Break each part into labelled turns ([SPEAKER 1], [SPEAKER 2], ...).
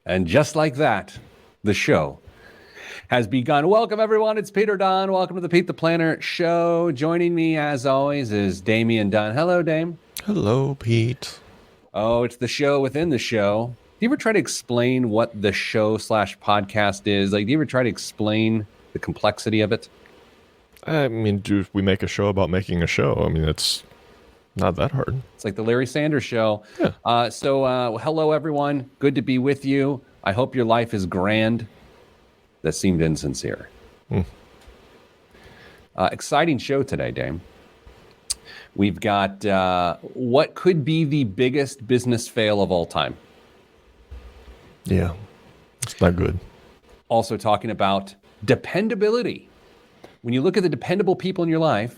[SPEAKER 1] And just like that, the show has begun. Welcome, everyone. It's Peter Dunn. Welcome to the Pete the Planner Show. Joining me, as always, is Damian Dunn. Hello, Dame.
[SPEAKER 2] Hello, Pete.
[SPEAKER 1] Oh, it's the show within the show. Do you ever try to explain what the show/podcast is? Like, do you ever try to explain the complexity of it?
[SPEAKER 2] I mean, do we make a show about making a show? I mean, it's not that hard.
[SPEAKER 1] It's like the Larry Sanders Show.
[SPEAKER 2] Yeah.
[SPEAKER 1] Hello, everyone. Good to be with you. I hope your life is grand. That seemed insincere. Exciting show today, Dame. We've got what could be the biggest business fail of all time.
[SPEAKER 2] Yeah, it's not good.
[SPEAKER 1] Also talking about dependability. When you look at the dependable people in your life,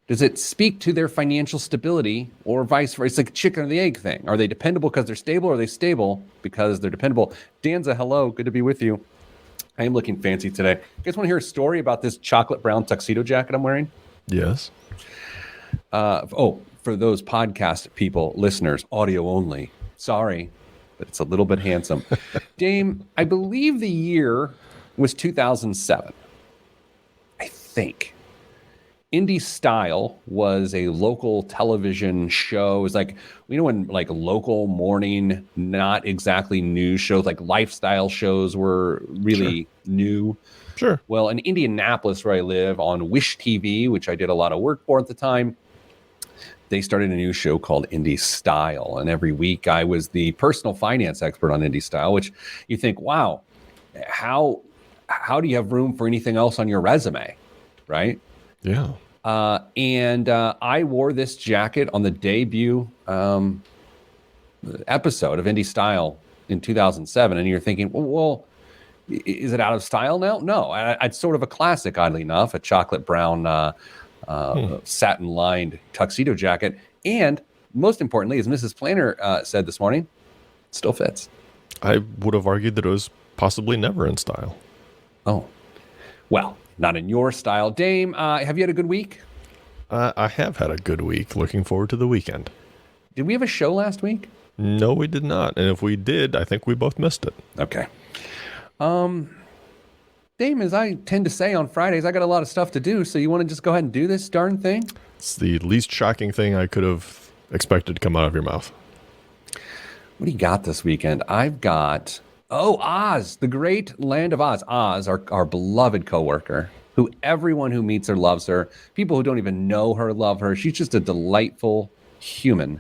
[SPEAKER 1] does it speak to their financial stability or vice versa? It's like a chicken or the egg thing. Are they dependable because they're stable, or are they stable because they're dependable? Danza, hello. Good to be with you. I am looking fancy today. You guys want to hear a story about this chocolate brown tuxedo jacket I'm wearing?
[SPEAKER 2] Yes.
[SPEAKER 1] For those podcast people, listeners, audio only. Sorry, but it's a little bit handsome. Dame, I believe the year was 2007. I think. Indie Style was a local television show. It was like, when like local morning, not exactly news shows, like lifestyle shows were really new.
[SPEAKER 2] Sure.
[SPEAKER 1] Well, in Indianapolis, where I live, on Wish TV, which I did a lot of work for at the time, they started a new show called Indie Style. And every week I was the personal finance expert on Indie Style, which you think, wow, how do you have room for anything else on your resume, right?
[SPEAKER 2] Yeah.
[SPEAKER 1] And I wore this jacket on the debut episode of Indie Style in 2007. And you're thinking, well, is it out of style now? No, it's sort of a classic, oddly enough, a chocolate brown satin-lined tuxedo jacket. And most importantly, as Mrs. Planner said this morning, it still fits.
[SPEAKER 2] I would have argued that it was possibly never in style.
[SPEAKER 1] Oh, well, not in your style. Dame, have you had a good week?
[SPEAKER 2] I have had a good week. Looking forward to the weekend.
[SPEAKER 1] Did we have a show last week?
[SPEAKER 2] No, we did not. And if we did, I think we both missed it.
[SPEAKER 1] Okay. Dame, as I tend to say on Fridays, I got a lot of stuff to do, so you want to just go ahead and do this darn thing?
[SPEAKER 2] It's the least shocking thing I could have expected to come out of your mouth.
[SPEAKER 1] What do you got this weekend? I've got, Oz, the great land of Oz. Oz, our beloved coworker, who everyone who meets her loves her. People who don't even know her love her. She's just a delightful human.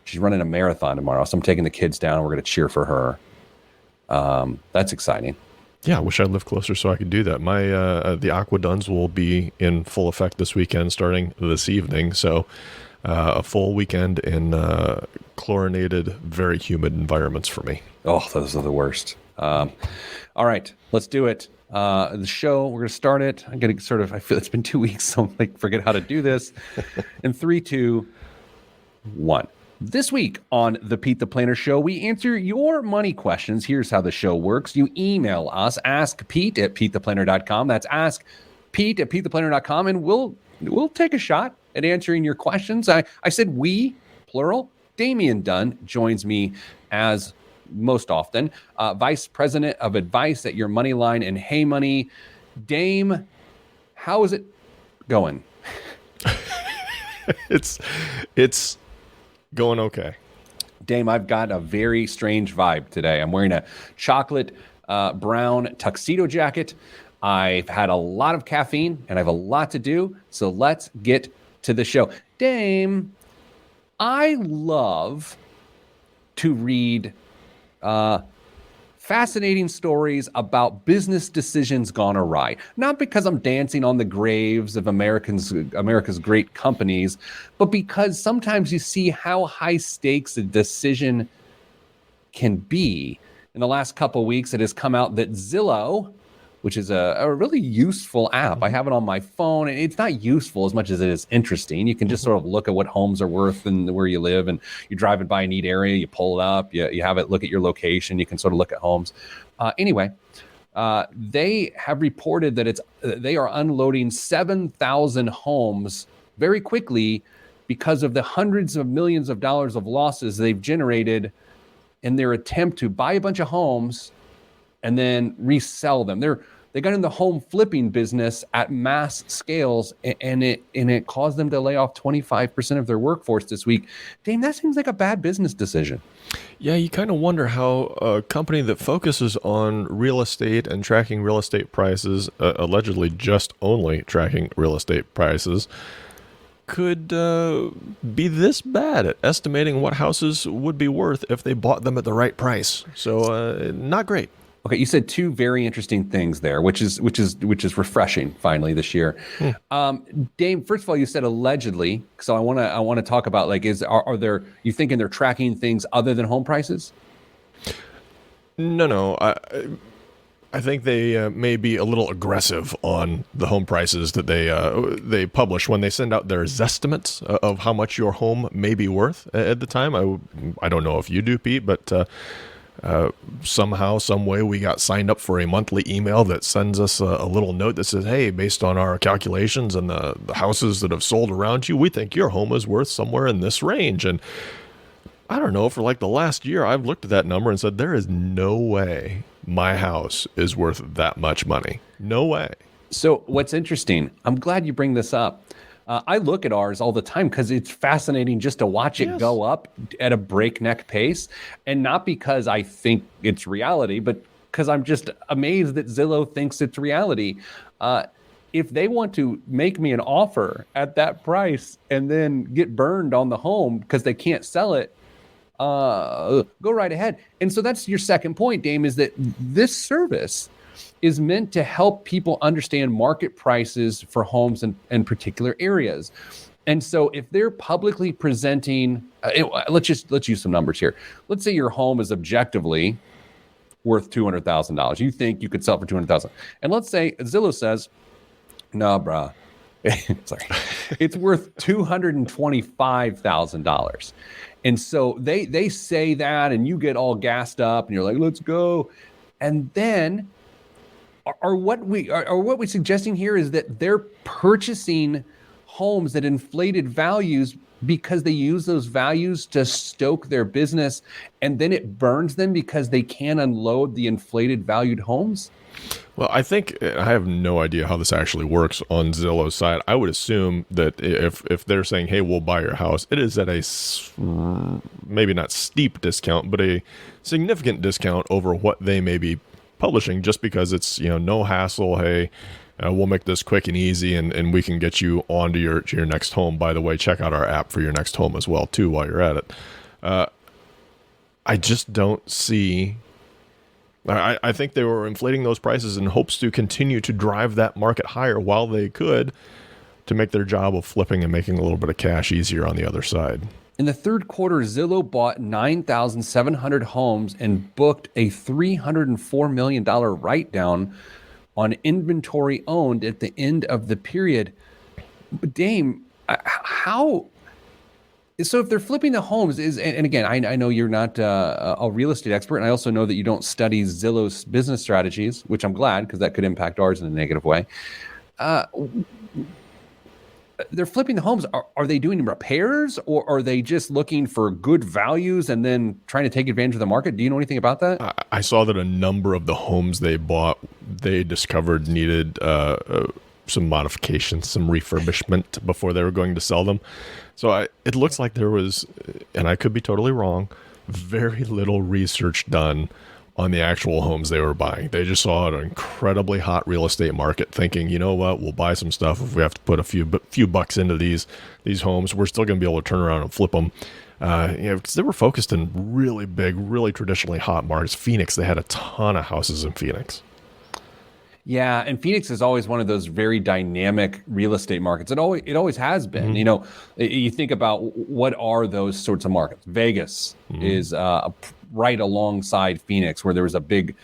[SPEAKER 1] She's running a marathon tomorrow, so I'm taking the kids down, and we're going to cheer for her. That's exciting.
[SPEAKER 2] Yeah, I wish I lived closer so I could do that. My the Aquaduns will be in full effect this weekend, starting this evening. So a full weekend in chlorinated, very humid environments for me.
[SPEAKER 1] Oh, those are the worst. All right, let's do it. The show, we're going to start it. I'm getting I feel it's been 2 weeks, so I'm like, forget how to do this. In 3, 2, 1. This week on the Pete the Planner Show, we answer your money questions. Here's how the show works. You email us, askpete@petetheplanner.com. That's askpete@petetheplanner.com, and we'll take a shot at answering your questions. I said we, plural. Damian Dunn joins me as most often, Vice President of Advice at Your Moneyline and Hey Money. Dame, how is it going?
[SPEAKER 2] It's going okay.
[SPEAKER 1] Dame, I've got a very strange vibe today. I'm wearing a chocolate brown tuxedo jacket. I've had a lot of caffeine and I have a lot to do. So let's get to the show. Dame, I love to read fascinating stories about business decisions gone awry. Not because I'm dancing on the graves of America's great companies, but because sometimes you see how high stakes a decision can be. In the last couple of weeks, it has come out that Zillow, which is a really useful app. I have it on my phone, and it's not useful as much as it is interesting. You can just sort of look at what homes are worth and where you live, and you're driving by a neat area, you pull it up, you have it look at your location, you can sort of look at homes. Anyway, they have reported that they are unloading 7,000 homes very quickly because of the hundreds of millions of dollars of losses they've generated in their attempt to buy a bunch of homes and then resell them. They got in the home flipping business at mass scales, and it caused them to lay off 25% of their workforce this week. Dame, that seems like a bad business decision.
[SPEAKER 2] Yeah, you kind of wonder how a company that focuses on real estate and tracking real estate prices, allegedly just only tracking real estate prices, could be this bad at estimating what houses would be worth if they bought them at the right price. So not great.
[SPEAKER 1] Okay, you said two very interesting things there, which is refreshing finally this year. Dame, first of all, you said allegedly, so I want to talk about like are there, you thinking they're tracking things other than home prices?
[SPEAKER 2] No. I think they may be a little aggressive on the home prices that they publish when they send out their estimates of how much your home may be worth at the time. I don't know if you do, Pete, but somehow, some way, we got signed up for a monthly email that sends us a little note that says, hey, based on our calculations and the houses that have sold around you, we think your home is worth somewhere in this range. And I don't know, for like the last year, I've looked at that number and said, there is no way my house is worth that much money. No way.
[SPEAKER 1] So what's interesting, I'm glad you bring this up. I look at ours all the time because it's fascinating just to watch it go up at a breakneck pace. And not because I think it's reality, but because I'm just amazed that Zillow thinks it's reality. If they want to make me an offer at that price and then get burned on the home because they can't sell it, go right ahead. And so that's your second point, Dame, is that this service is meant to help people understand market prices for homes in particular areas. And so if they're publicly presenting, let's use some numbers here. Let's say your home is objectively worth $200,000. You think you could sell it for $200,000. And let's say Zillow says, no, bruh, sorry, it's worth $225,000. And so they say that, and you get all gassed up and you're like, let's go. And then what we're suggesting here is that they're purchasing homes at inflated values because they use those values to stoke their business, and then it burns them because they can't unload the inflated valued homes?
[SPEAKER 2] Well, I think I have no idea how this actually works on Zillow's side. I would assume that if they're saying, hey, we'll buy your house, it is at a maybe not steep discount, but a significant discount over what they may be publishing, just because it's, no hassle. Hey, we'll make this quick and easy, and we can get you onto your next home. By the way, check out our app for your next home as well, too, while you're at it. I just don't see... I think they were inflating those prices in hopes to continue to drive that market higher while they could, to make their job of flipping and making a little bit of cash easier on the other side.
[SPEAKER 1] In the third quarter, Zillow bought 9,700 homes and booked a $304 million write-down on inventory owned at the end of the period. But Dame, how... So if they're flipping the homes, and again, I know you're not a real estate expert, and I also know that you don't study Zillow's business strategies, which I'm glad, because that could impact ours in a negative way. They're flipping the homes. Are they doing repairs, or are they just looking for good values and then trying to take advantage of the market? Do you know anything about that?
[SPEAKER 2] I saw that a number of the homes they bought, they discovered needed some modifications, some refurbishment before they were going to sell them. So it looks like there was, and I could be totally wrong, very little research done on the actual homes they were buying. They just saw an incredibly hot real estate market, thinking, you know what, we'll buy some stuff. If we have to put a few bucks into these homes, we're still going to be able to turn around and flip them. Because they were focused in really big, really traditionally hot markets. Phoenix, they had a ton of houses in Phoenix.
[SPEAKER 1] Yeah, and Phoenix is always one of those very dynamic real estate markets. It always has been. Mm-hmm. You think about what are those sorts of markets. Vegas is right alongside Phoenix, where there was a big,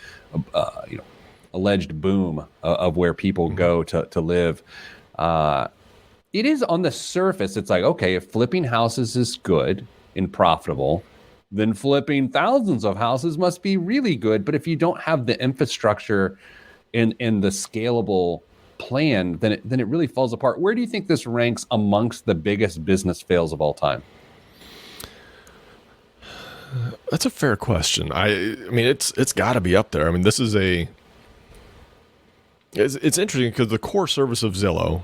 [SPEAKER 1] alleged boom of where people go to live. It is, on the surface, it's like, okay, if flipping houses is good and profitable, then flipping thousands of houses must be really good. But if you don't have the infrastructure in the scalable plan, then it really falls apart. Where do you think this ranks amongst the biggest business fails of all time?
[SPEAKER 2] That's a fair question. I mean, it's got to be up there. I mean, this is it's interesting because the core service of Zillow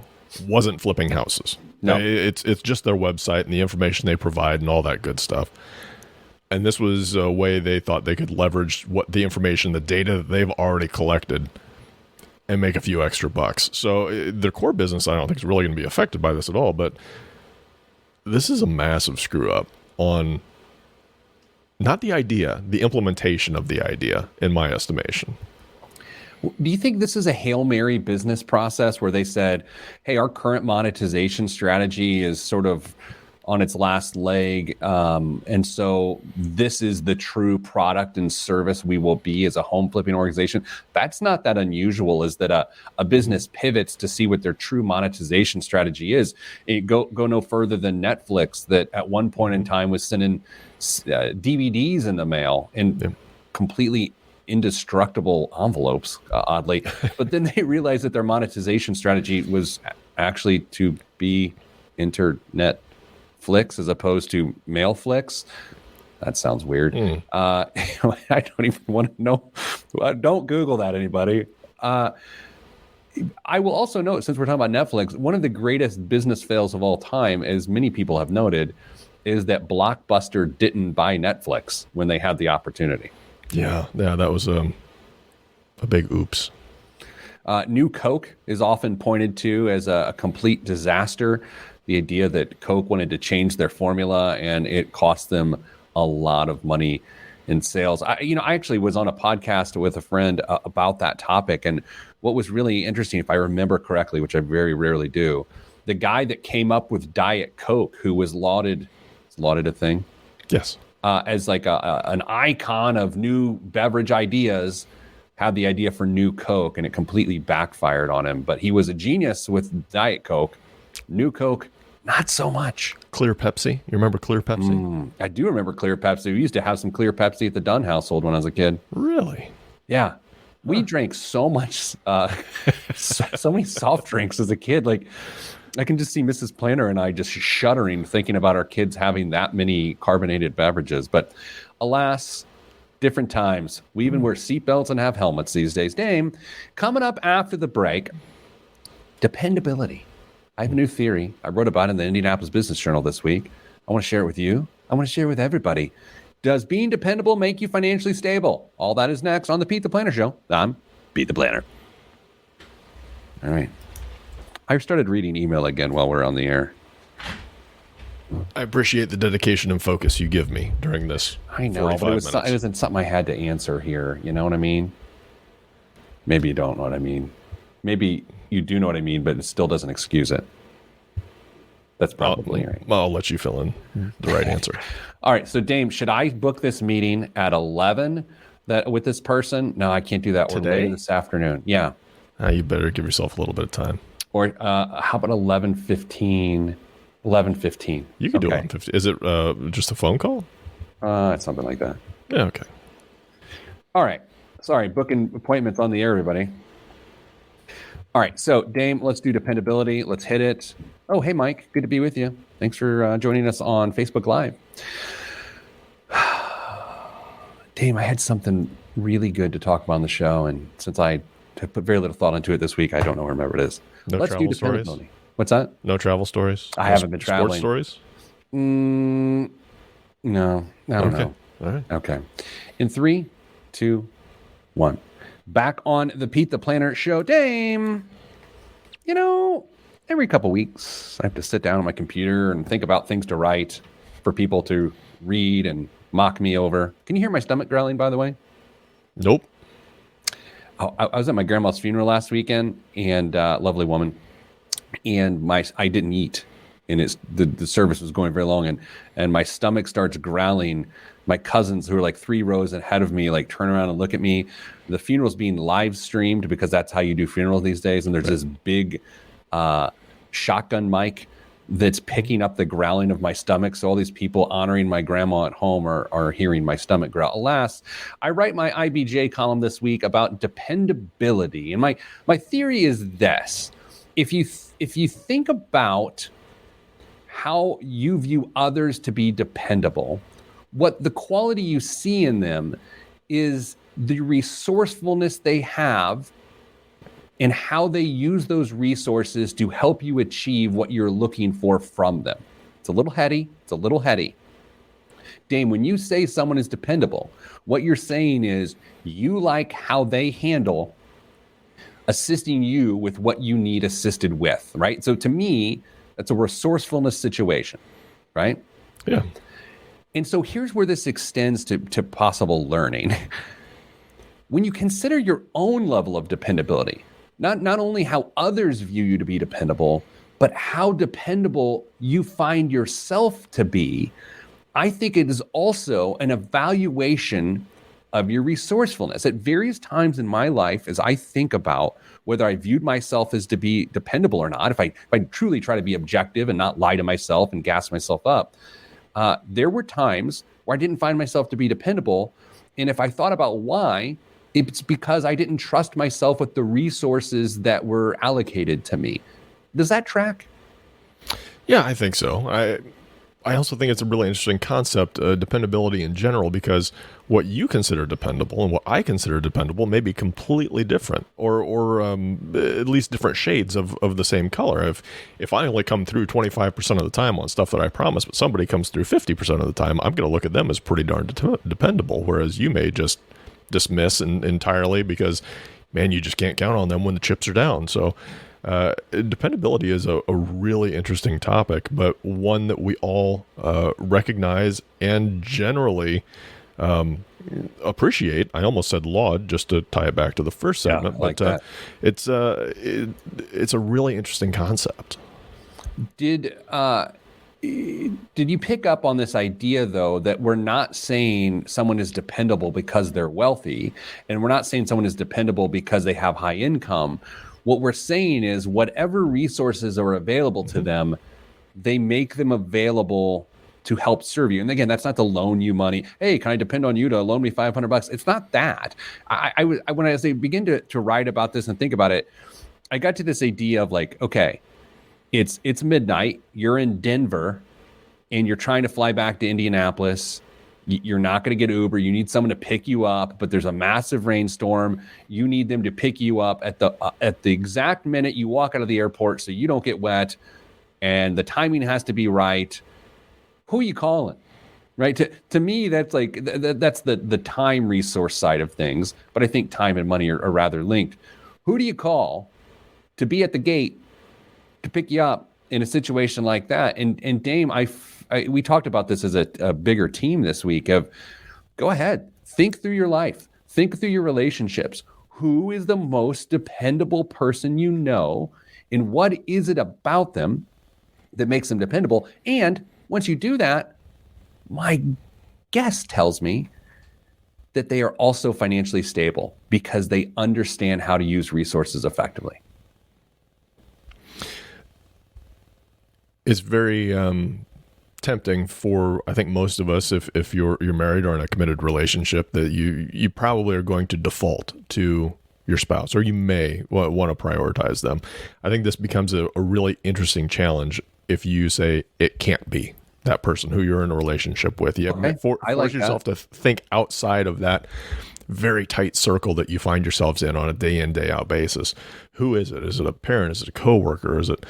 [SPEAKER 2] wasn't flipping houses.
[SPEAKER 1] No.
[SPEAKER 2] It's just their website and the information they provide and all that good stuff. And this was a way they thought they could leverage what the information, the data that they've already collected, and make a few extra bucks. So their core business, I don't think, is really going to be affected by this at all. But this is a massive screw up on not the idea, the implementation of the idea, in my estimation.
[SPEAKER 1] Do you think this is a Hail Mary business process where they said, hey, our current monetization strategy is sort of on its last leg, and so this is the true product and service we will be as a home flipping organization? That's not that unusual, is that a business pivots to see what their true monetization strategy is. Go no further than Netflix, that at one point in time was sending DVDs in the mail in completely indestructible envelopes, oddly. But then they realized that their monetization strategy was actually to be internet flicks as opposed to mail flicks. That sounds weird. I don't even want to know. Don't Google that, anybody. I will also note, since we're talking about Netflix, one of the greatest business fails of all time, as many people have noted, is that Blockbuster didn't buy Netflix when they had the opportunity.
[SPEAKER 2] Yeah, that was a big oops.
[SPEAKER 1] New Coke is often pointed to as a complete disaster. The idea that Coke wanted to change their formula and it cost them a lot of money in sales. I actually was on a podcast with a friend about that topic, and what was really interesting, if I remember correctly, which I very rarely do, the guy that came up with Diet Coke, who was lauded a thing?
[SPEAKER 2] Yes.
[SPEAKER 1] As like an icon of new beverage ideas, had the idea for New Coke, and it completely backfired on him. But he was a genius with Diet Coke. New Coke, not so much.
[SPEAKER 2] Clear Pepsi. You remember Clear Pepsi?
[SPEAKER 1] I do remember Clear Pepsi. We used to have some Clear Pepsi at the Dunn household when I was a kid.
[SPEAKER 2] Really?
[SPEAKER 1] Yeah. We drank so much, so many soft drinks as a kid. Like, I can just see Mrs. Planner and I just shuddering thinking about our kids having that many carbonated beverages. But alas, different times. We even wear seatbelts and have helmets these days. Dame, coming up after the break, dependability. I have a new theory. I wrote about it in the Indianapolis Business Journal this week. I want to share it with you. I want to share it with everybody. Does being dependable make you financially stable? All that is next on the Pete the Planner Show. I'm Pete the Planner. All right. I started reading email again while we're on the air.
[SPEAKER 2] I appreciate the dedication and focus you give me during this.
[SPEAKER 1] I know, but it wasn't something I had to answer here. You know what I mean? Maybe you don't know what I mean. Maybe you do know what I mean, but it still doesn't excuse it. That's probably right.
[SPEAKER 2] I'll let you fill in the right answer.
[SPEAKER 1] All right. So, Dame, should I book this meeting at 11 with this person? No, I can't do that.
[SPEAKER 2] Today?
[SPEAKER 1] Or later this afternoon. Yeah.
[SPEAKER 2] You better give yourself a little bit of time.
[SPEAKER 1] Or how about 11:15? 11:15.
[SPEAKER 2] You can do 11:15. Is it just a phone call?
[SPEAKER 1] It's something like that.
[SPEAKER 2] Yeah, okay.
[SPEAKER 1] All right. Sorry, booking appointments on the air, everybody. All right, so Dame, let's do dependability. Let's hit it. Oh, hey, Mike. Good to be with you. Thanks for joining us on Facebook Live. Dame, I had something really good to talk about on the show, and since I put very little thought into it this week, I don't know remember it is.
[SPEAKER 2] No
[SPEAKER 1] let's
[SPEAKER 2] travel
[SPEAKER 1] do dependability.
[SPEAKER 2] Stories?
[SPEAKER 1] What's that?
[SPEAKER 2] No travel stories?
[SPEAKER 1] I haven't been traveling.
[SPEAKER 2] Sports stories?
[SPEAKER 1] No, I don't know.
[SPEAKER 2] All right.
[SPEAKER 1] Okay. In 3, 2, 1. Back on the Pete the Planner Show. Dame, every couple weeks, I have to sit down on my computer and think about things to write for people to read and mock me over. Can you hear my stomach growling, by the way?
[SPEAKER 2] Nope.
[SPEAKER 1] I was at my grandma's funeral last weekend, and lovely woman, and I didn't eat, and the service was going very long, and my stomach starts growling. My cousins, who are like 3 rows ahead of me, like turn around and look at me. The funeral's being live streamed because that's how you do funerals these days, and there's this big shotgun mic that's picking up the growling of my stomach. So all these people honoring my grandma at home are hearing my stomach growl. Alas, I write my IBJ column this week about dependability. And my theory is this. If you think about how you view others to be dependable, What the quality you see in them is the resourcefulness they have and how they use those resources to help you achieve what you're looking for from them. It's a little heady. It's a little heady. Dame, when you say someone is dependable, what you're saying is you like how they handle assisting you with what you need assisted with, right? So to me, that's a resourcefulness situation, right?
[SPEAKER 2] Yeah.
[SPEAKER 1] And so here's where this extends to possible learning. When you consider your own level of dependability, not only how others view you to be dependable, but how dependable you find yourself to be, I think it is also an evaluation of your resourcefulness. At various times in my life, as I think about whether I viewed myself as to be dependable or not, if I truly try to be objective and not lie to myself and gas myself up, there were times where I didn't find myself to be dependable. And if I thought about why, it's because I didn't trust myself with the resources that were allocated to me. Does that track?
[SPEAKER 2] Yeah, I think so. I also think it's a really interesting concept, dependability in general, because what you consider dependable and what I consider dependable may be completely different, or at least different shades of the same color. If I only come through 25% of the time on stuff that I promise, but somebody comes through 50% of the time, I'm going to look at them as pretty darn dependable, whereas you may just dismiss entirely because, man, you just can't count on them when the chips are down. So dependability is a really interesting topic, but one that we all recognize and generally appreciate. I almost said laud, just to tie it back to the first segment, but it's a really interesting concept.
[SPEAKER 1] Did you pick up on this idea, though, that we're not saying someone is dependable because they're wealthy, and we're not saying someone is dependable because they have high income? What we're saying is whatever resources are available to them, they make them available to help serve you. And again, that's not to loan you money. Hey, can I depend on you to loan me $500? It's not that. When I begin to write about this and think about it, I got to this idea of like, okay, it's midnight. You're in Denver, and you're trying to fly back to Indianapolis. You're not going to get Uber. You need someone to pick you up, but there's a massive rainstorm. You need them to pick you up at the exact minute you walk out of the airport, so you don't get wet, and the timing has to be right. Who are you calling? Right? To me, that's like that's the time resource side of things. But I think time and money are rather linked. Who do you call to be at the gate to pick you up in a situation like that? And Dame, we talked about this as a bigger team this week of go ahead, think through your life, think through your relationships. Who is the most dependable person you know, and what is it about them that makes them dependable? And once you do that, my guess tells me that they are also financially stable because they understand how to use resources effectively.
[SPEAKER 2] It's very tempting for, I think, most of us, if you're married or in a committed relationship, that you probably are going to default to your spouse, or you may want to prioritize them. I think this becomes a really interesting challenge if you say it can't be that person who you're in a relationship with. You force yourself to think outside of that very tight circle that you find yourselves in on a day in, day out basis. Who is it? Is it a parent? Is it a coworker? Is it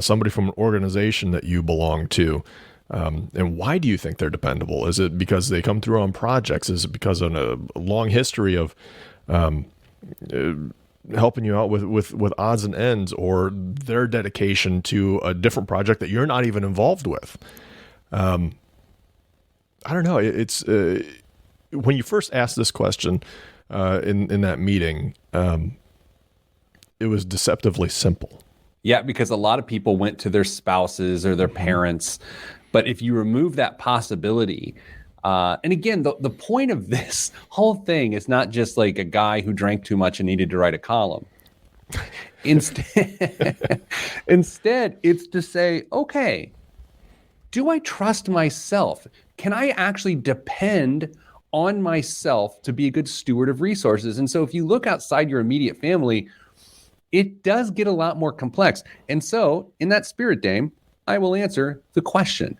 [SPEAKER 2] somebody from an organization that you belong to? And why do you think they're dependable? Is it because they come through on projects? Is it because of a long history of helping you out with odds and ends, or their dedication to a different project that you're not even involved with? I don't know. It's when you first asked this question in that meeting, it was deceptively simple.
[SPEAKER 1] Yeah, because a lot of people went to their spouses or their parents. But if you remove that possibility, and again, the point of this whole thing is not just like a guy who drank too much and needed to write a column. Instead, it's to say, okay, do I trust myself? Can I actually depend on myself to be a good steward of resources? And so if you look outside your immediate family, it does get a lot more complex. And so in that spirit, Dame, I will answer the question.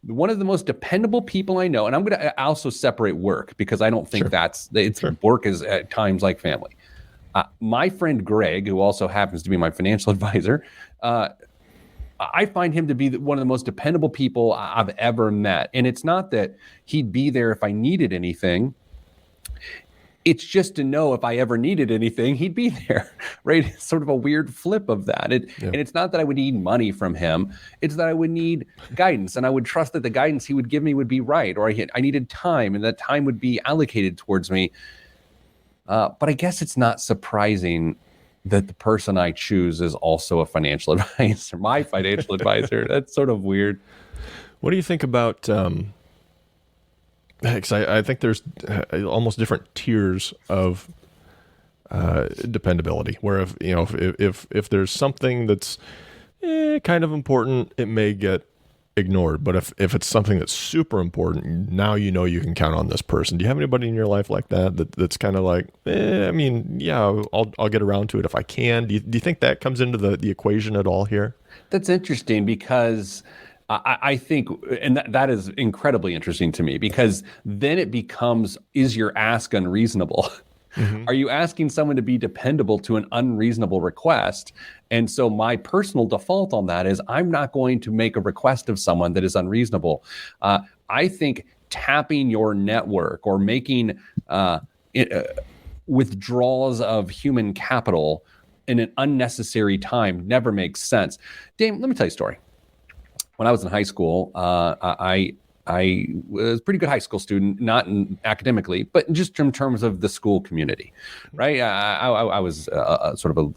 [SPEAKER 1] one of the most dependable people I know, and I'm going to also separate work because I don't think
[SPEAKER 2] Sure.
[SPEAKER 1] work is at times like family. My friend Greg, who also happens to be my financial advisor, I find him to be one of the most dependable people I've ever met. And it's not that he'd be there if I needed anything. It's just to know if I ever needed anything, he'd be there, right? It's sort of a weird flip of that. And it's not that I would need money from him. It's that I would need guidance, and I would trust that the guidance he would give me would be right, or I needed time, and that time would be allocated towards me. But I guess it's not surprising that the person I choose is also a financial advisor, my financial advisor. That's sort of weird.
[SPEAKER 2] What do you think about... Because I think there's almost different tiers of dependability. Where if there's something that's kind of important, it may get ignored. But if it's something that's super important, now you can count on this person. Do you have anybody in your life like that's kind of like, I'll get around to it if I can? Do you think that comes into the equation at all here?
[SPEAKER 1] That's interesting because I think, and that is incredibly interesting to me, because then it becomes, is your ask unreasonable? Mm-hmm. Are you asking someone to be dependable to an unreasonable request? And so my personal default on that is I'm not going to make a request of someone that is unreasonable. I think tapping your network or making withdrawals of human capital in an unnecessary time never makes sense. Dave, let me tell you a story. When I was in high school, I was a pretty good high school student, not academically, but just in terms of the school community, right? I was sort of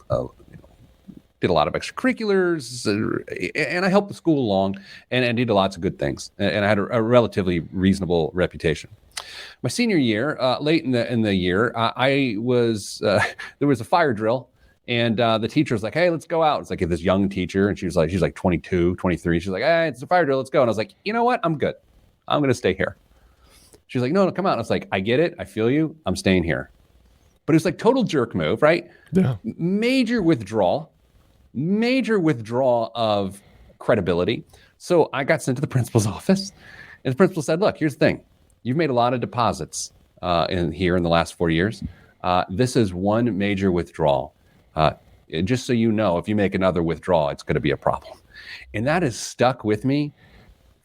[SPEAKER 1] did a lot of extracurriculars, and I helped the school along, and did lots of good things, and I had a relatively reasonable reputation. My senior year, late in the year, there was a fire drill. And the teacher was like, hey, let's go out. It's like this young teacher. And she's like 22, 23. She's like, hey, it's a fire drill. Let's go. And I was like, you know what? I'm good. I'm going to stay here. She's like, no, come out. And I was like, I get it. I feel you. I'm staying here. But it was like total jerk move, right?
[SPEAKER 2] Yeah.
[SPEAKER 1] Major withdrawal of credibility. So I got sent to the principal's office. And the principal said, look, here's the thing. You've made a lot of deposits in the last 4 years. This is one major withdrawal. Just so you know, if you make another withdrawal, it's going to be a problem. And that has stuck with me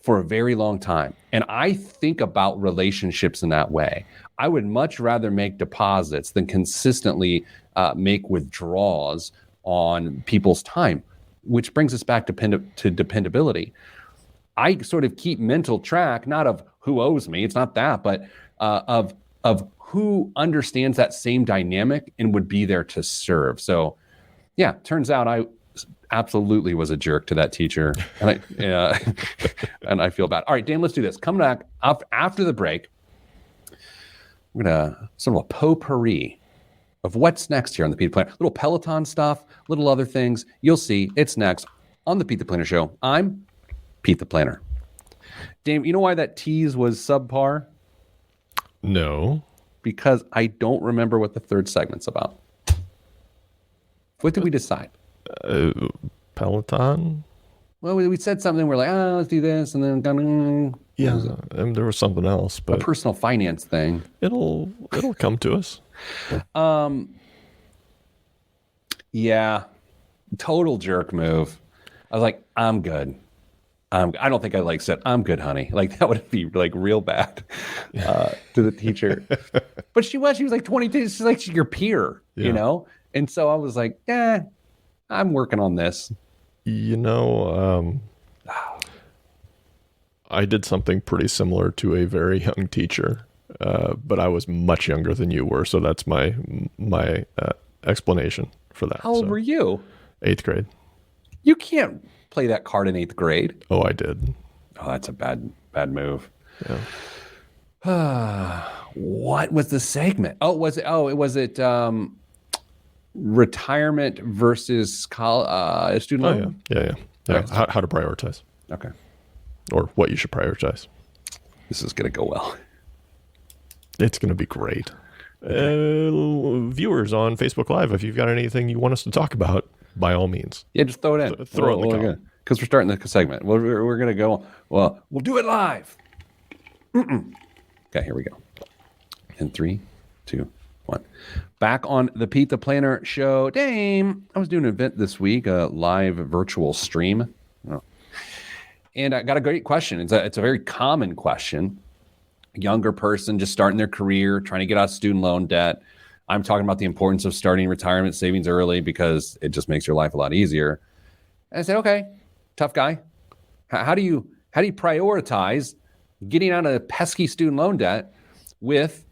[SPEAKER 1] for a very long time. And I think about relationships in that way. I would much rather make deposits than consistently make withdrawals on people's time, which brings us back to dependability. I sort of keep mental track, not of who owes me, it's not that, but of who understands that same dynamic and would be there to serve. So, yeah, turns out I absolutely was a jerk to that teacher, and I feel bad. All right, Dan, let's do this. Coming back up after the break, we're gonna sort of a potpourri of what's next here on the Pete the Planner. Little Peloton stuff, little other things. You'll see. It's next on the Pete the Planner Show. I'm Pete the Planner. Dan, you know why that tease was subpar?
[SPEAKER 2] No.
[SPEAKER 1] Because I don't remember what the third segment's about. What did we decide?
[SPEAKER 2] Peloton?
[SPEAKER 1] Well, we said something. We're like, let's do this. And then
[SPEAKER 2] there was something else. But
[SPEAKER 1] a personal finance thing.
[SPEAKER 2] It'll come to us.
[SPEAKER 1] Yeah. Total jerk move. I was like, I'm good. I don't think I said, I'm good, honey. Like that would be like real bad to the teacher. But she was like 22. She's like your peer, you know? And so I was like, I'm working on this.
[SPEAKER 2] I did something pretty similar to a very young teacher, but I was much younger than you were. So that's my explanation for that.
[SPEAKER 1] How old were you?
[SPEAKER 2] 8th grade.
[SPEAKER 1] You can't play that card in 8th grade.
[SPEAKER 2] Oh, I did.
[SPEAKER 1] Oh, that's a bad move.
[SPEAKER 2] Yeah.
[SPEAKER 1] What was the segment? Was it retirement versus student loan?
[SPEAKER 2] Yeah.
[SPEAKER 1] Okay.
[SPEAKER 2] How to prioritize.
[SPEAKER 1] Okay.
[SPEAKER 2] Or what you should prioritize.
[SPEAKER 1] This is going to go well.
[SPEAKER 2] It's going to be great. Viewers on Facebook Live, if you've got anything you want us to talk about, by all means.
[SPEAKER 1] Yeah, just throw it in.
[SPEAKER 2] Throw it in the comment.
[SPEAKER 1] because we're starting the segment. We're going to go, well, we'll do it live. Okay, here we go. In 3, 2, 1. Back on the Pete the Planner show. Dame, I was doing an event this week, a live virtual stream. Oh. And I got a great question. It's a very common question. A younger person just starting their career, trying to get out of student loan debt. I'm talking about the importance of starting retirement savings early because it just makes your life a lot easier. And I said, okay, tough guy. How do you prioritize getting out of pesky student loan debt with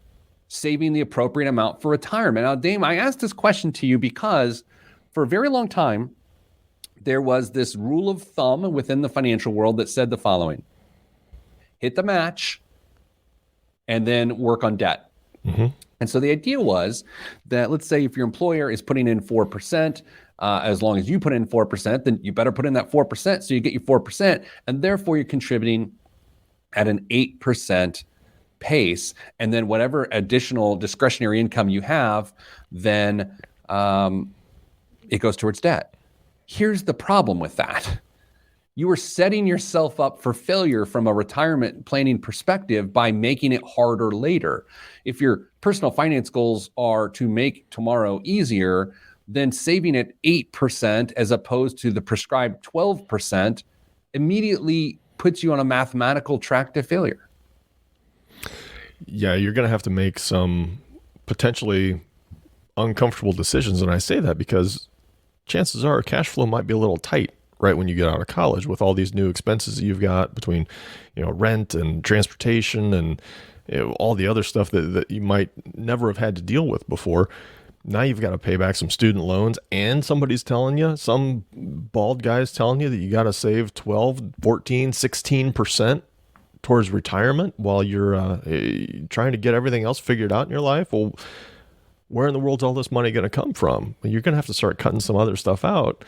[SPEAKER 1] saving the appropriate amount for retirement? Now, Dame, I asked this question to you because for a very long time, there was this rule of thumb within the financial world that said the following: hit the match and then work on debt. Mm-hmm. And so the idea was that, let's say if your employer is putting in 4%, as long as you put in 4%, then you better put in that 4% so you get your 4%, and therefore you're contributing at an 8% pace. And then whatever additional discretionary income you have, then it goes towards debt. Here's the problem with that. You are setting yourself up for failure from a retirement planning perspective by making it harder later. If your personal finance goals are to make tomorrow easier, then saving at 8% as opposed to the prescribed 12% immediately puts you on a mathematical track to failure.
[SPEAKER 2] Yeah, you're going to have to make some potentially uncomfortable decisions. And I say that because chances are cash flow might be a little tight right when you get out of college with all these new expenses that you've got between, rent and transportation and all the other stuff that you might never have had to deal with before. Now you've got to pay back some student loans, and somebody's telling you, some bald guy's telling you that you got to save 12, 14, 16% towards retirement while you're trying to get everything else figured out in your life. Well, where in the world's all this money going to come from? You're going to have to start cutting some other stuff out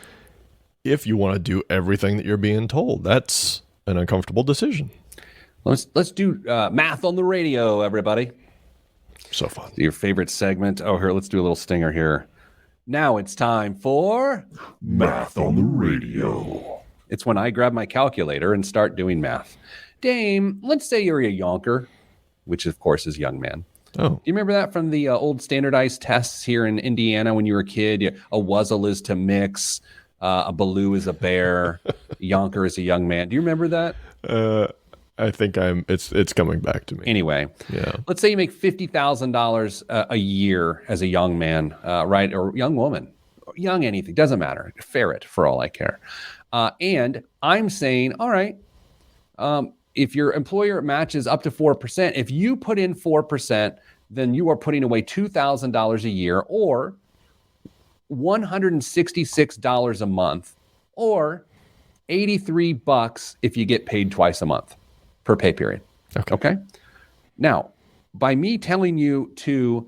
[SPEAKER 2] if you want to do everything that you're being told. That's an uncomfortable decision.
[SPEAKER 1] Let's do math on the radio, everybody.
[SPEAKER 2] So fun.
[SPEAKER 1] Your favorite segment. Oh, here, let's do a little stinger here. Now it's time for
[SPEAKER 3] Math on the Radio.
[SPEAKER 1] It's when I grab my calculator and start doing math. Dame, let's say you're a yonker, which of course is young man.
[SPEAKER 2] Oh.
[SPEAKER 1] Do you remember that from the old standardized tests here in Indiana when you were a kid? A wuzzle is to mix, a baloo is a bear, yonker is a young man. Do you remember that?
[SPEAKER 2] I think it's coming back to me.
[SPEAKER 1] Anyway,
[SPEAKER 2] yeah.
[SPEAKER 1] Let's say you make $50,000 a year as a young man, right? Or young woman, young anything, doesn't matter. Ferret for all I care. And I'm saying, all right, if your employer matches up to 4%, if you put in 4%, then you are putting away $2,000 a year or $166 a month or $83 if you get paid twice a month per pay period. Okay. Now, by me telling you to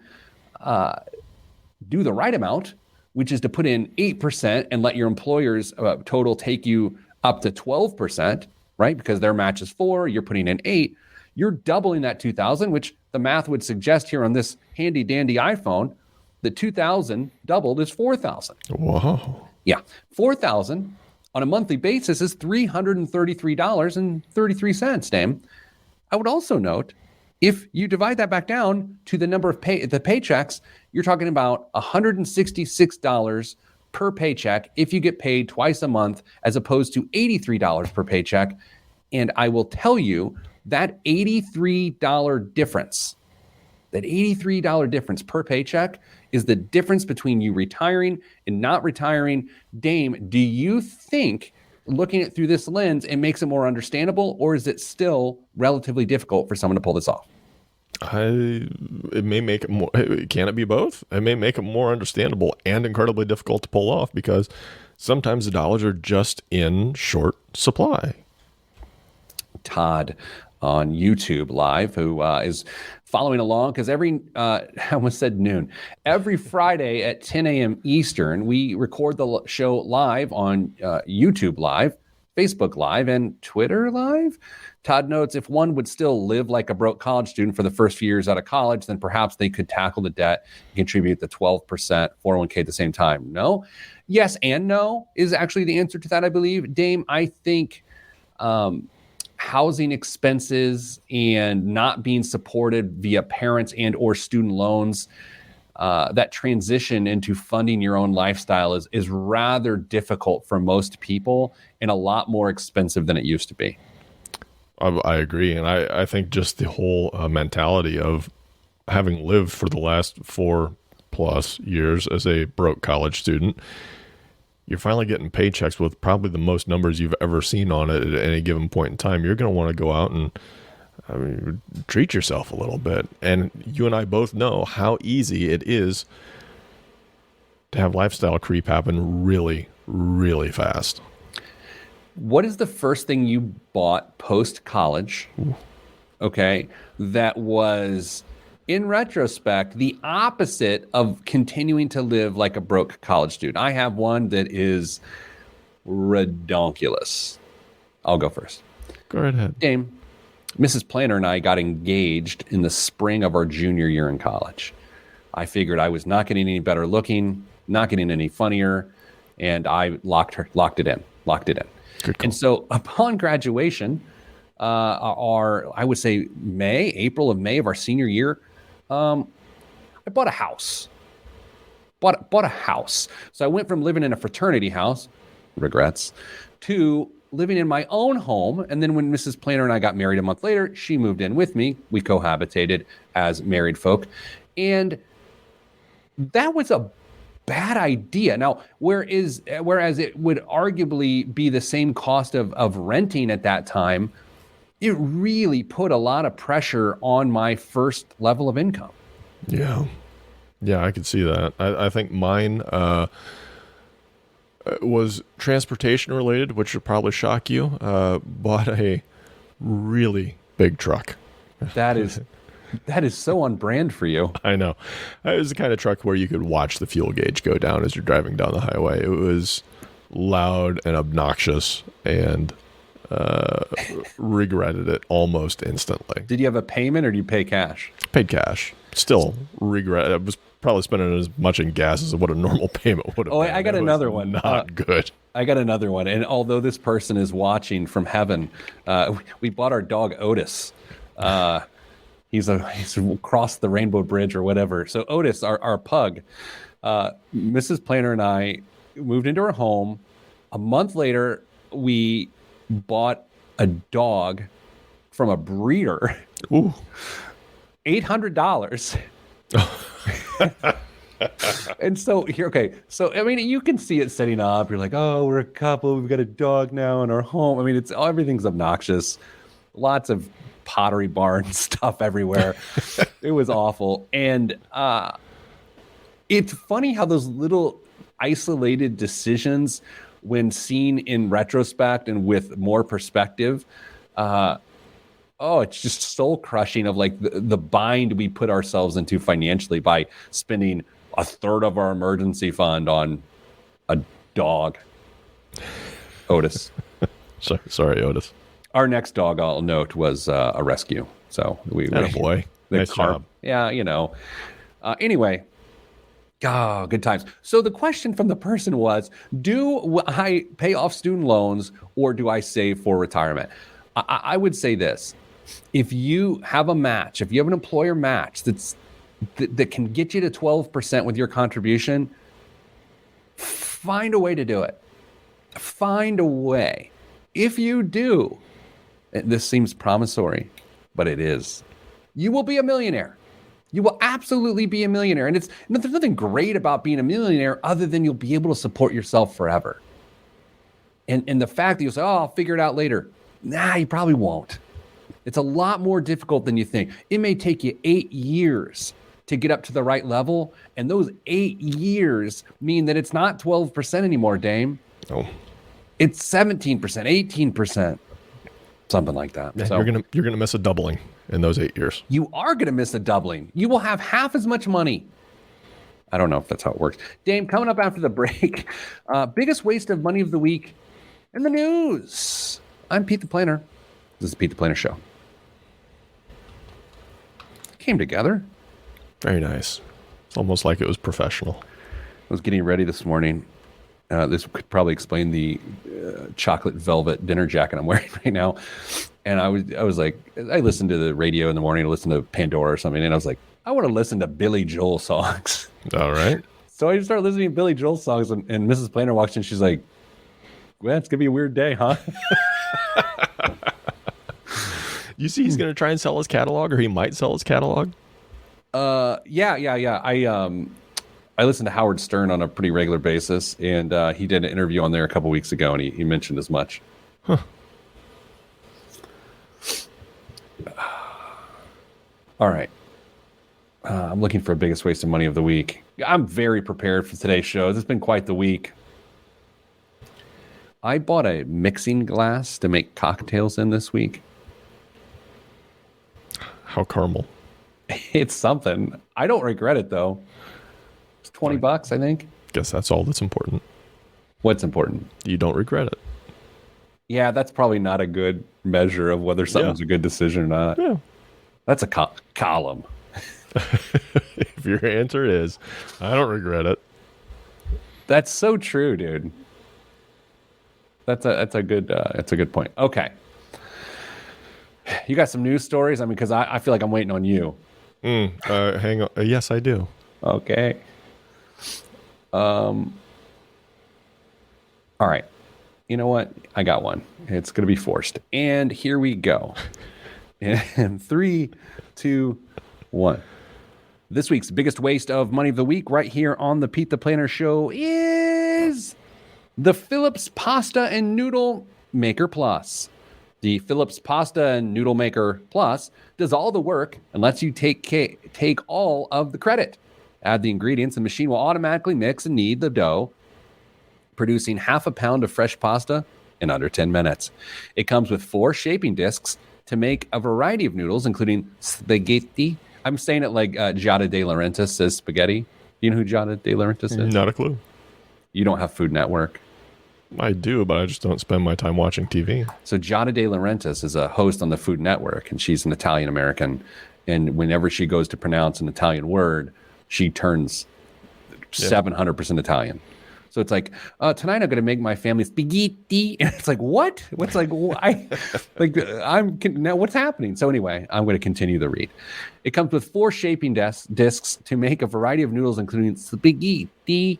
[SPEAKER 1] do the right amount, which is to put in 8% and let your employer's total take you up to 12%, right? Because their match is 4, you're putting in 8, you're doubling that 2,000, which the math would suggest here on this handy dandy iPhone, that 2,000 doubled is 4,000.
[SPEAKER 2] Whoa.
[SPEAKER 1] Yeah. 4,000 on a monthly basis is $333.33, Dame. I would also note, if you divide that back down to the number of the paychecks, you're talking about $166 per paycheck if you get paid twice a month, as opposed to $83 per paycheck. And I will tell you that $83 difference, per paycheck is the difference between you retiring and not retiring. Dame, do you think, looking at it through this lens, it makes it more understandable, or is it still relatively difficult for someone to pull this off?
[SPEAKER 2] It may make it more. Can it be both? It may make it more understandable and incredibly difficult to pull off because sometimes the dollars are just in short supply.
[SPEAKER 1] Todd on YouTube Live, who is following along, because I almost said noon. Every Friday at 10 a.m. Eastern, we record the show live on YouTube Live, Facebook Live, and Twitter Live. Todd notes, if one would still live like a broke college student for the first few years out of college, then perhaps they could tackle the debt and contribute the 12% 401k at the same time. No. Yes and no is actually the answer to that, I believe. Dame, I think housing expenses and not being supported via parents and or student loans, that transition into funding your own lifestyle is rather difficult for most people and a lot more expensive than it used to be.
[SPEAKER 2] I agree. And I think just the whole mentality of having lived for the last 4+ years as a broke college student, you're finally getting paychecks with probably the most numbers you've ever seen on it at any given point in time. You're going to want to go out and treat yourself a little bit. And you and I both know how easy it is to have lifestyle creep happen really, really fast.
[SPEAKER 1] What is the first thing you bought post-college, okay, that was, in retrospect, the opposite of continuing to live like a broke college student? I have one that is redonkulous. I'll go first.
[SPEAKER 2] Go right ahead.
[SPEAKER 1] Dame, Mrs. Planner and I got engaged in the spring of our junior year in college. I figured I was not getting any better looking, not getting any funnier, and I locked it in. And so upon graduation, I would say April of May of our senior year, I bought a house. Bought a house. So I went from living in a fraternity house, regrets, to living in my own home. And then when Mrs. Planner and I got married a month later, she moved in with me. We cohabitated as married folk. And that was a bad idea. Now, whereas it would arguably be the same cost of renting at that time, it really put a lot of pressure on my first level of income.
[SPEAKER 2] Yeah, I could see that. I think mine was transportation related, which would probably shock you. Bought a really big truck.
[SPEAKER 1] That is so on brand for you.
[SPEAKER 2] I know. It was the kind of truck where you could watch the fuel gauge go down as you're driving down the highway. It was loud and obnoxious, and regretted it almost instantly.
[SPEAKER 1] Did you have a payment or do you pay cash?
[SPEAKER 2] Paid cash. Still regret. I was probably spending as much in gas as what a normal payment would have been.
[SPEAKER 1] I got another one.
[SPEAKER 2] Not good.
[SPEAKER 1] I got another one. And although this person is watching from heaven, we bought our dog Otis. He's across the Rainbow Bridge or whatever. So Otis, our pug, Mrs. Planner and I moved into our home. A month later, we bought a dog from a breeder.
[SPEAKER 2] Ooh.
[SPEAKER 1] $800. And so here, okay. So, I mean, you can see it setting up. You're like, oh, we're a couple. We've got a dog now in our home. I mean, everything's obnoxious. Lots of Pottery Barn stuff everywhere. It was awful. And it's funny how those little isolated decisions, when seen in retrospect and with more perspective, it's just soul crushing of like the bind we put ourselves into financially by spending a third of our emergency fund on a dog. Otis.
[SPEAKER 2] Sorry, Otis.
[SPEAKER 1] Our next dog, I'll note, was a rescue. So we
[SPEAKER 2] boy. Nice job.
[SPEAKER 1] Yeah, anyway. Oh, good times. So the question from the person was, do I pay off student loans or do I save for retirement? I would say this. If you have a match, if you have an employer match that can get you to 12% with your contribution, find a way to do it. Find a way. If you do, this seems promissory, but it is, you will be a millionaire. You will absolutely be a millionaire. And there's nothing great about being a millionaire other than you'll be able to support yourself forever. And the fact that you'll say, oh, I'll figure it out later. Nah, you probably won't. It's a lot more difficult than you think. It may take you 8 years to get up to the right level. And those 8 years mean that it's not 12% anymore, Dame.
[SPEAKER 2] Oh.
[SPEAKER 1] It's 17%, 18%, something like that.
[SPEAKER 2] Yeah,
[SPEAKER 1] so
[SPEAKER 2] you're gonna miss a doubling in those 8 years.
[SPEAKER 1] You are going to miss a doubling. You will have half as much money. I don't know if that's how it works. Dame, coming up after the break, biggest waste of money of the week in the news. I'm Pete the Planner. This is the Pete the Planner Show. Came together.
[SPEAKER 2] Very nice. It's almost like it was professional.
[SPEAKER 1] I was getting ready this morning. This could probably explain the chocolate velvet dinner jacket I'm wearing right now. And I was like, I listened to the radio in the morning, I listened to Pandora or something, and I was like, I want to listen to Billy Joel songs.
[SPEAKER 2] All right.
[SPEAKER 1] So I started listening to Billy Joel songs, and Mrs. Planner walks in, she's like, well, it's going to be a weird day, huh?
[SPEAKER 2] You see he's going to try and sell his catalog, or he might sell his catalog?
[SPEAKER 1] Yeah. I listen to Howard Stern on a pretty regular basis, and he did an interview on there a couple weeks ago, and he mentioned as much.
[SPEAKER 2] Huh.
[SPEAKER 1] All right. I'm looking for a biggest waste of money of the week. I'm very prepared for today's show. It's been quite the week. I bought a mixing glass to make cocktails in this week.
[SPEAKER 2] How caramel.
[SPEAKER 1] It's something. I don't regret it, though. It's $20, I think.
[SPEAKER 2] Guess that's all that's important.
[SPEAKER 1] What's important?
[SPEAKER 2] You don't regret it.
[SPEAKER 1] Yeah, that's probably not a good measure of whether something's a good decision or not.
[SPEAKER 2] Yeah.
[SPEAKER 1] That's a column.
[SPEAKER 2] If your answer is, I don't regret it.
[SPEAKER 1] That's so true, dude. That's a good point. Okay. You got some news stories? I mean, because I feel like I'm waiting on you.
[SPEAKER 2] Hang on. Yes, I do.
[SPEAKER 1] Okay. All right. You know what? I got one. It's going to be forced. And here we go. In 3, 2, 1. This week's biggest waste of money of the week right here on the Pete the Planner Show is the Philips Pasta and Noodle Maker Plus. The Philips Pasta and Noodle Maker Plus does all the work and lets you take all of the credit. Add the ingredients, the machine will automatically mix and knead the dough, producing half a pound of fresh pasta in under 10 minutes. It comes with 4 shaping discs to make a variety of noodles, including spaghetti. I'm saying it like Giada De Laurentiis says spaghetti. You know who Giada De Laurentiis is?
[SPEAKER 2] Not a clue.
[SPEAKER 1] You don't have Food Network.
[SPEAKER 2] I do, but I just don't spend my time watching TV.
[SPEAKER 1] So Giada De Laurentiis is a host on the Food Network, and she's an Italian American. And whenever she goes to pronounce an Italian word, she turns 700% Italian. So it's like, tonight I'm going to make my family spaghetti. And it's like, what? What's like, now what's happening? So anyway, I'm going to continue the read. It comes with 4 shaping discs to make a variety of noodles, including spaghetti,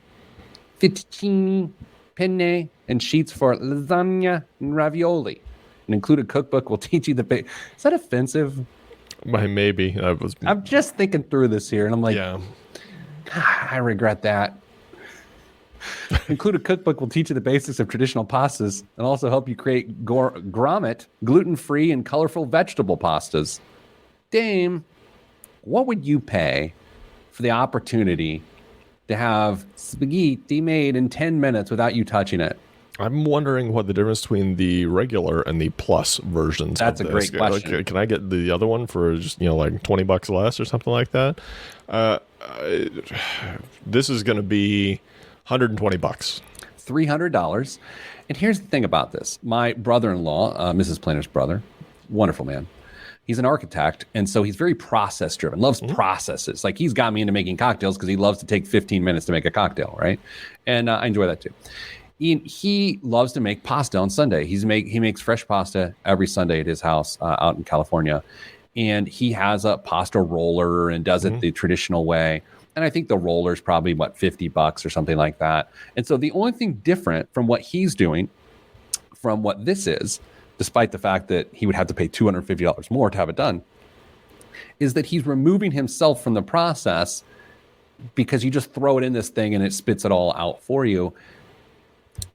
[SPEAKER 1] fettuccine, penne, and sheets for lasagna and ravioli. An included cookbook will teach you the Is that offensive?
[SPEAKER 2] Maybe.
[SPEAKER 1] I'm just thinking through this here, and I'm like,
[SPEAKER 2] yeah.
[SPEAKER 1] I regret that. Included cookbook will teach you the basics of traditional pastas and also help you create gourmet, gluten-free, and colorful vegetable pastas. Dame, what would you pay for the opportunity to have spaghetti made in 10 minutes without you touching it?
[SPEAKER 2] I'm wondering what the difference between the regular and the plus versions
[SPEAKER 1] That's
[SPEAKER 2] of
[SPEAKER 1] a
[SPEAKER 2] this.
[SPEAKER 1] great question.
[SPEAKER 2] Can I get the other one for just, like $20 less or something like that? This is going to be $120.
[SPEAKER 1] $300. And here's the thing about this. My brother-in-law, Mrs. Planner's brother, wonderful man. He's an architect, and so he's very process-driven, loves processes. Like, he's got me into making cocktails because he loves to take 15 minutes to make a cocktail, right? And I enjoy that too. He loves to make pasta on Sunday. He makes fresh pasta every Sunday at his house out in California. And he has a pasta roller and does it the traditional way. And I think the roller is probably, $50 or something like that. And so the only thing different from what he's doing from what this is, despite the fact that he would have to pay $250 more to have it done, is that he's removing himself from the process because you just throw it in this thing and it spits it all out for you.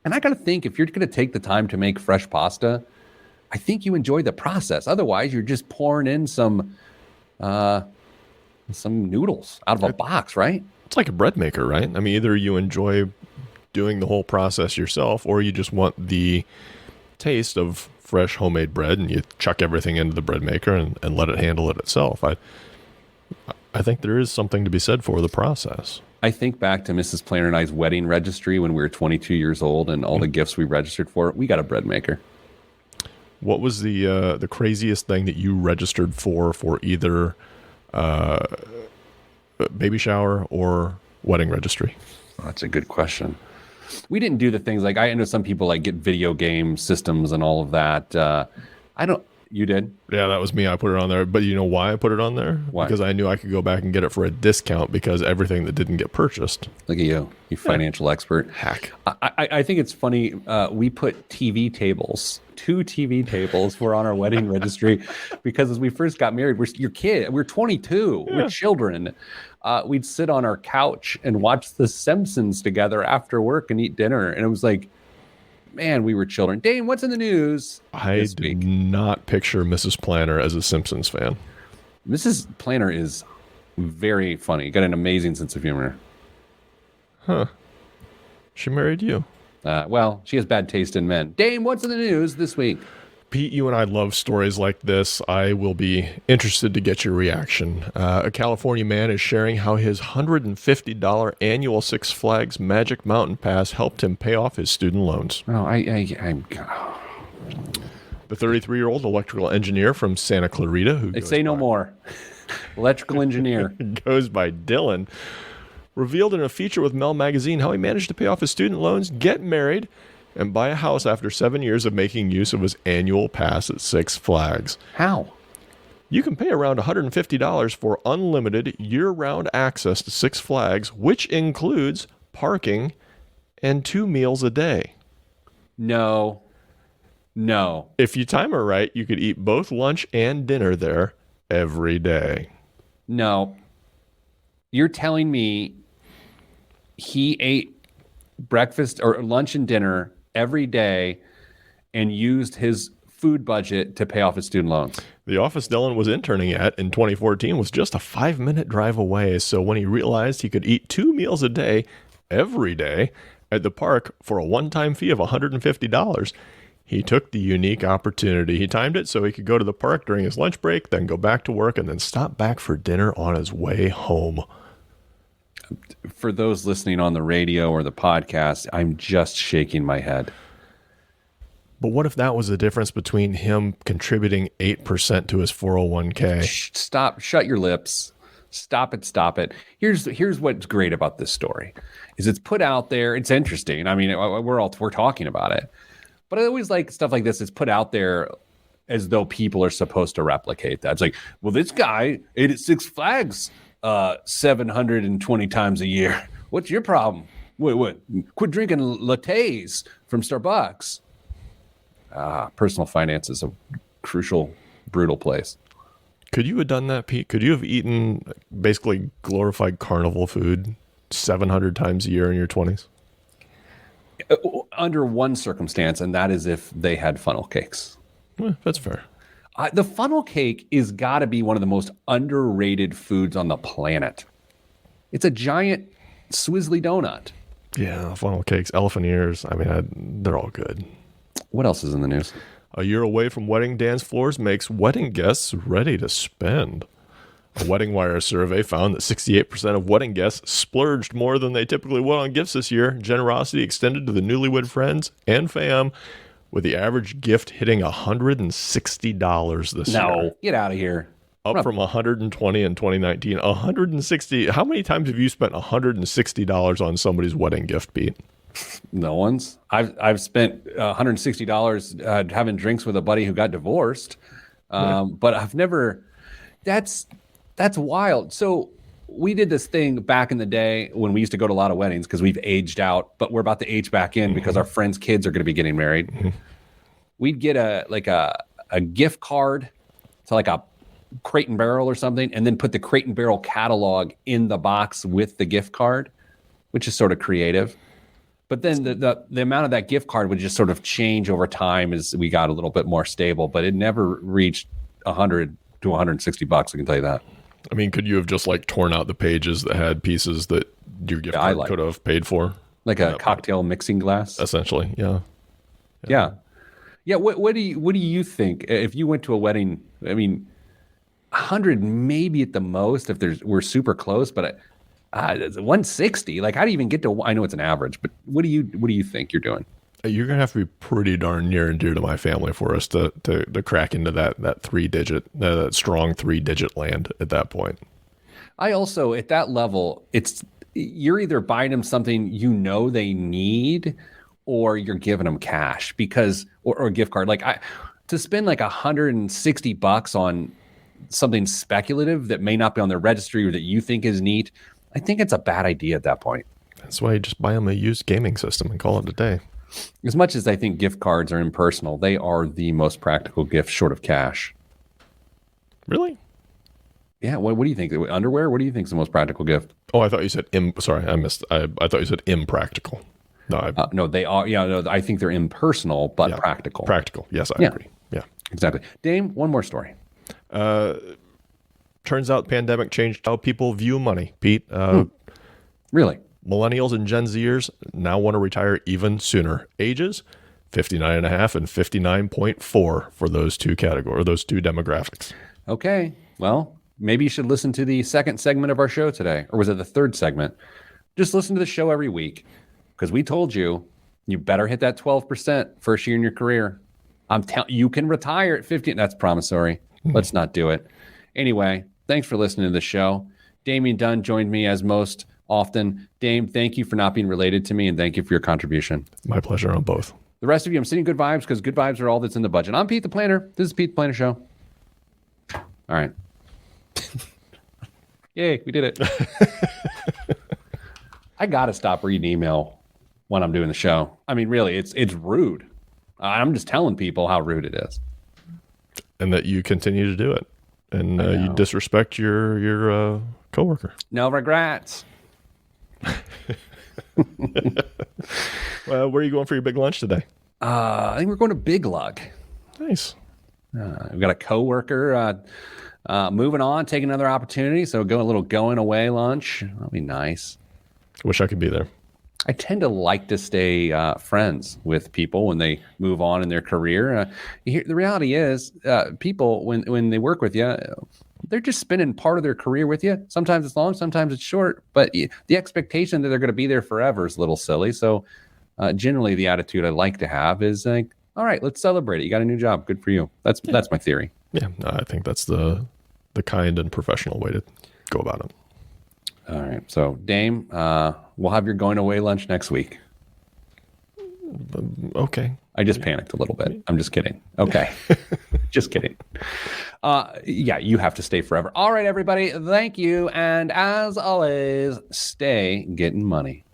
[SPEAKER 1] And I got to think, if you're going to take the time to make fresh pasta, I think you enjoy the process. Otherwise, you're just pouring in some noodles out of a box, right?
[SPEAKER 2] It's like a bread maker, right? I mean, either you enjoy doing the whole process yourself, or you just want the taste of fresh homemade bread and you chuck everything into the bread maker and let it handle it itself. I think there is something to be said for the process.
[SPEAKER 1] I think back to Mrs. Planner and I's wedding registry when we were 22 years old and all the gifts we registered for. We got a bread maker.
[SPEAKER 2] What was the craziest thing that you registered for either baby shower or wedding registry?
[SPEAKER 1] That's a good question. We didn't do the things like I know some people like get video game systems and all of that. I don't. You did?
[SPEAKER 2] Yeah, that was me. I put it on there. But you know why I put it on there?
[SPEAKER 1] Why?
[SPEAKER 2] Because I knew I could go back and get it for a discount because everything that didn't get purchased.
[SPEAKER 1] Look at you financial expert.
[SPEAKER 2] Hack.
[SPEAKER 1] I think it's funny. We put TV tables. 2 TV tables were on our wedding registry because as we first got married, we're 22. Yeah. We're children. We'd sit on our couch and watch The Simpsons together after work and eat dinner. And it was like, man, we were children. Dane, what's in the news this week?
[SPEAKER 2] I did not picture Mrs. Planner as a Simpsons fan.
[SPEAKER 1] Mrs. Planner is very funny. Got an amazing sense of humor.
[SPEAKER 2] Huh. She married you.
[SPEAKER 1] Well, she has bad taste in men. Dane, what's in the news this week?
[SPEAKER 2] Pete, you and I love stories like this. I will be interested to get your reaction. A California man is sharing how his $150 annual Six Flags Magic Mountain Pass helped him pay off his student loans.
[SPEAKER 1] Oh,
[SPEAKER 2] The 33-year-old electrical engineer from Santa Clarita, who
[SPEAKER 1] say no more. Electrical engineer
[SPEAKER 2] goes by Dylan, revealed in a feature with Mel Magazine how he managed to pay off his student loans, get married, and buy a house after 7 years of making use of his annual pass at Six Flags.
[SPEAKER 1] How?
[SPEAKER 2] You can pay around $150 for unlimited year-round access to Six Flags, which includes parking and 2 meals a day.
[SPEAKER 1] No.
[SPEAKER 2] If you time it right, you could eat both lunch and dinner there every day.
[SPEAKER 1] No. You're telling me he ate breakfast or lunch and dinner every day and used his food budget to pay off his student loans?
[SPEAKER 2] The office Dylan was interning at in 2014 was just a 5-minute drive away. So when he realized he could eat 2 meals a day every day at the park for a one-time fee of $150, he took the unique opportunity. He timed it so he could go to the park during his lunch break, then go back to work, and then stop back for dinner on his way home.
[SPEAKER 1] For those listening on the radio or the podcast, I'm just shaking my head.
[SPEAKER 2] But what if that was the difference between him contributing 8% to his 401k?
[SPEAKER 1] Stop. Shut your lips. Stop it. Here's what's great about this story is it's put out there. It's interesting. I mean, we're talking about it. But I always like stuff like this. It's put out there as though people are supposed to replicate that. It's like, well, this guy ate at Six Flags 720 times a year. What's your problem? What? Quit drinking lattes from Starbucks. Personal finance is a crucial, brutal place.
[SPEAKER 2] Could you have done that, Pete? Could you have eaten basically glorified carnival food 700 times a year in your 20s?
[SPEAKER 1] Under one circumstance, and that is if they had funnel cakes.
[SPEAKER 2] That's fair.
[SPEAKER 1] The funnel cake is got to be one of the most underrated foods on the planet. It's a giant swizzly donut.
[SPEAKER 2] Yeah, funnel cakes, elephant ears. I mean, they're all good.
[SPEAKER 1] What else is in the news?
[SPEAKER 2] A year away from wedding dance floors makes wedding guests ready to spend. A Wedding Wire survey found that 68% of wedding guests splurged more than they typically would on gifts this year. Generosity extended to the newlywed friends and fam, with the average gift hitting $160 this year.
[SPEAKER 1] No, get out of here.
[SPEAKER 2] Up from $120 in 2019. $160. How many times have you spent $160 on somebody's wedding gift, Pete?
[SPEAKER 1] No one's. I've spent $160 having drinks with a buddy who got divorced, but I've never. That's wild. So we did this thing back in the day when we used to go to a lot of weddings because we've aged out, but we're about to age back in because our friends' kids are going to be getting married. We'd get a gift card to like a Crate and Barrel or something, and then put the Crate and Barrel catalog in the box with the gift card, which is sort of creative. But then the amount of that gift card would just sort of change over time as we got a little bit more stable, but it never reached $100 to $160. I can tell you that.
[SPEAKER 2] I mean, could you have just like torn out the pages that had pieces that your gift card could have paid for?
[SPEAKER 1] Like a cocktail mixing glass?
[SPEAKER 2] Essentially, yeah.
[SPEAKER 1] Yeah. What do you think if you went to a wedding? I mean, 100 maybe at the most if we're super close, but 160. Like, how do you even get to? I know it's an average, but what do you think you're doing?
[SPEAKER 2] You're gonna have to be pretty darn near and dear to my family for us to crack into that 3-digit, that strong 3-digit land at that point.
[SPEAKER 1] I also, at that level, you're either buying them something they need, or you're giving them cash or a gift card. Like to spend like $160 on something speculative that may not be on their registry or that you think is neat, I think it's a bad idea at that point.
[SPEAKER 2] That's why you just buy them a used gaming system and call it a day.
[SPEAKER 1] As much as I think gift cards are impersonal, they are the most practical gift short of cash.
[SPEAKER 2] Really?
[SPEAKER 1] Yeah. What do you think? Underwear? What do you think is the most practical gift?
[SPEAKER 2] Oh, I thought you said sorry, I missed. I thought you said impractical. No,
[SPEAKER 1] no, they are. Yeah, no, I think they're impersonal but practical.
[SPEAKER 2] Practical. Yes, I agree. Yeah,
[SPEAKER 1] exactly. Dame, one more story.
[SPEAKER 2] Turns out pandemic changed how people view money, Pete.
[SPEAKER 1] Really?
[SPEAKER 2] Millennials and Gen Zers now want to retire even sooner. Ages 59.5 and 59.4 for those two demographics.
[SPEAKER 1] Okay. Well, maybe you should listen to the second segment of our show today. Or was it the third segment? Just listen to the show every week, because we told you better hit that 12% first year in your career. I'm telling you can retire at 50. That's promissory. Let's not do it. Anyway, thanks for listening to the show. Damian Dunn joined me as most often. Dame, thank you for not being related to me, and thank you for your contribution.
[SPEAKER 2] My pleasure on both.
[SPEAKER 1] The rest of you, I'm sending good vibes, because good vibes are all that's in the budget. I'm Pete the Planner. This is Pete the Planner Show. All right. Yay, we did it. I got to stop reading email when I'm doing the show. I mean, really, it's rude. I'm just telling people how rude it is.
[SPEAKER 2] And that you continue to do it. And you disrespect your coworker.
[SPEAKER 1] No regrets.
[SPEAKER 2] Well, where are you going for your big lunch today?
[SPEAKER 1] I think we're going to Big Lug.
[SPEAKER 2] Nice.
[SPEAKER 1] We've got a coworker moving on, taking another opportunity. So go a little going away lunch. That'll be nice.
[SPEAKER 2] Wish I could be there.
[SPEAKER 1] I tend to like to stay friends with people when they move on in their career. The reality is, people, when they work with you, they're just spending part of their career with you. Sometimes it's long, sometimes it's short. But the expectation that they're going to be there forever is a little silly. So generally, the attitude I like to have is like, all right, let's celebrate it. You got a new job. Good for you. That's my theory.
[SPEAKER 2] Yeah, I think that's the kind and professional way to go about it.
[SPEAKER 1] All right. So, Dame, we'll have your going away lunch next week.
[SPEAKER 2] Okay.
[SPEAKER 1] I just panicked a little bit. I'm just kidding. Okay. Just kidding. Yeah, you have to stay forever. All right, everybody. Thank you. And as always, stay getting money.